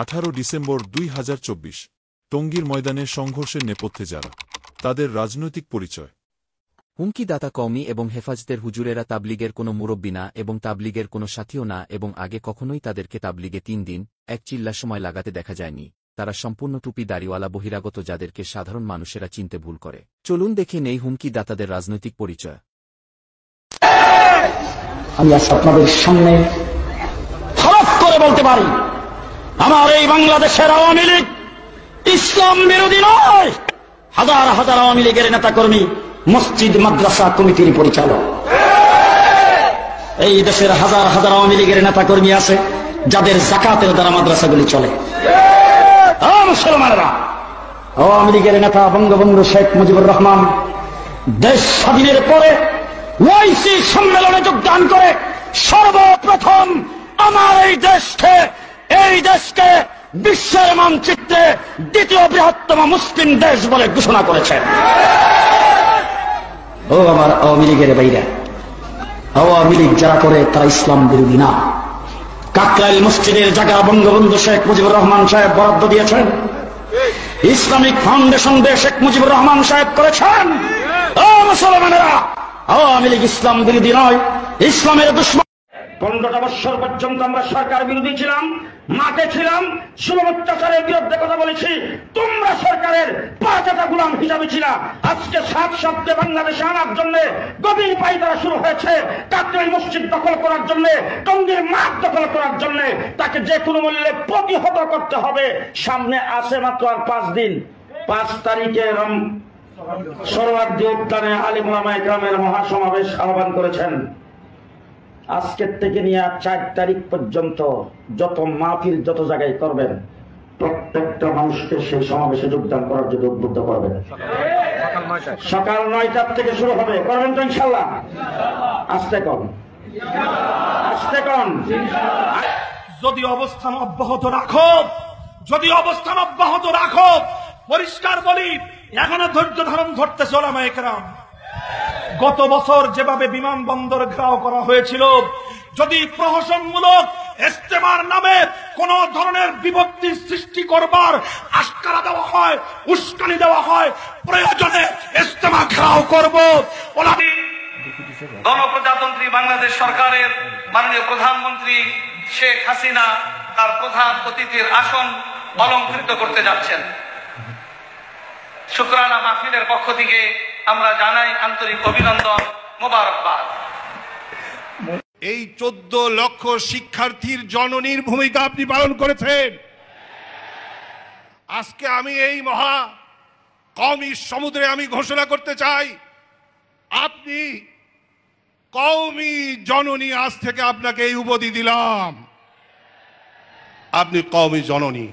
18 December 2024 টঙ্গীর ময়দানে সংঘর্ষের নেপথ্যে যারা তাদের রাজনৈতিক পরিচয়। হুমকিদাতা কওমি এবং হেফাজতের হুজুরেরা তাবলিগের কোনো মুরব্বী না এবং তাবলিগের কোনো সাথীও না এবং আগে কখনোই তাদেরকে তাবলিগে 3 দিন 1 চিল্লা সময় লাগাতে দেখা যায়নি। তারা সম্পূর্ণ টুপি দাড়িওয়ালা বহিরাগত যাদেরকে সাধারণ মানুষেরা চিনতে ভুল করে। চলুন দেখে নেই হুমকিদাতাদের রাজনৈতিক পরিচয়। আমি আজ আপনাদের সামনে হলফ করে বলতে পারি, আমার এই বাংলাদেশের আওয়ামী লীগ ইসলাম বিরোধী নয়। হাজার হাজার আওয়ামী লীগের নেতাকর্মী মসজিদ মাদ্রাসা কমিটির পরিচালক। এই দেশের হাজার হাজার আওয়ামী লীগের নেতাকর্মী আছে যাদের যাকাতের দ্বারা মাদ্রাসাগুলি চলে। মুসলমানেরা, আওয়ামী লীগের নেতা বঙ্গবন্ধু শেখ মুজিবুর রহমান দেশ স্বাধীনের পরে ওআইসি সম্মেলনে যোগদান করে সর্বপ্রথম আমার এই দেশকে বিশ্বের মানচিত্রে দ্বিতীয় বৃহত্তম মুসলিম দেশ বলে ঘোষণা করেছেন। ও আমার আওয়ামী লীগের বাইরে, আওয়ামী লীগ যারা করে তারা ইসলাম বিরোধী না। কাকরাইল মসজিদের জায়গা বঙ্গবন্ধু শেখ মুজিবুর রহমান সাহেব বরাদ্দ দিয়েছেন, ইসলামিক ফাউন্ডেশন দিয়ে শেখ মুজিবুর রহমান সাহেব করেছেন। ও মুসলমানেরা, আওয়ামী লীগ ইসলাম বিরোধী নয়, ইসলামের দুশমন। 15টা বছর পর্যন্ত আমরা সরকার বিরোধী ছিলাম, মাঠে ছিলাম, জুলুম অত্যাচারের বিরুদ্ধে কথা বলেছি। তোমরা সরকারের পাঁচটা গোলাম হিসাবে ছিল। আজকে 7 শব্দে বাংলাদেশে আনার জন্য গভীর পায়তারা শুরু হয়েছে। কাকরাইল মসজিদ দখল করার জন্য, টঙ্গীর মাঠ দখল করার জন্য তাকে যে কোনো মূল্যে প্রতিহত করতে হবে। সামনে আছে মাত্র আর 5 দিন। 5 তারিখে সর্বার্থী উদ্যানে আলিম ওলামায়ে কেরামের মহাসমাবেশ আহ্বান করেছেন। আজকের থেকে নিয়ে 4 তারিখ পর্যন্ত যত মাহফিল যত জায়গায় করবেন, প্রত্যেকটা মানুষকে সেই সমাবেশে যোগদান করার জন্য উদ্বুদ্ধ করবেন। সকাল 9টার থেকে শুরু হবে, করবেন তো ইনশাল্লাহ? আসতে কন। যদি অবস্থান অব্যাহত রাখো, পরিষ্কার বলি, এখনো ধৈর্য ধারণ করতেছে ওলামায়ে কেরাম। গত বছর যেভাবে বিমানবন্দর ঘেরাও করা হয়েছিল, যদি প্রহসনমূলক ইস্তেমার নামে কোন ধরনের বিপত্তি সৃষ্টি করবার আশকারা দেওয়া হয়, উস্কানি দেওয়া হয়, প্রয়োজনে ইস্তেমা ঘেরাও করব। গণপ্রজাতন্ত্রী বাংলাদেশ সরকারের মাননীয় প্রধানমন্ত্রী শেখ হাসিনা তার প্রধান অতিথির আসন অলংকৃত করতে যাচ্ছেন। শুকরানা মাহফিলের পক্ষ থেকে আমরা জানাই আন্তরিক অভিনন্দন, মোবারকবাদ। এই 14 লক্ষ শিক্ষার্থীর জননীর ভূমিকা আপনি পালন করেছেন। আজকে আমি এই মহা কওমি সমুদ্রে আমি ঘোষণা করতে চাই, আপনি কওমি জননী। আজ থেকে আপনাকে এই উপাধি দিলাম, আপনি কওমি জননী।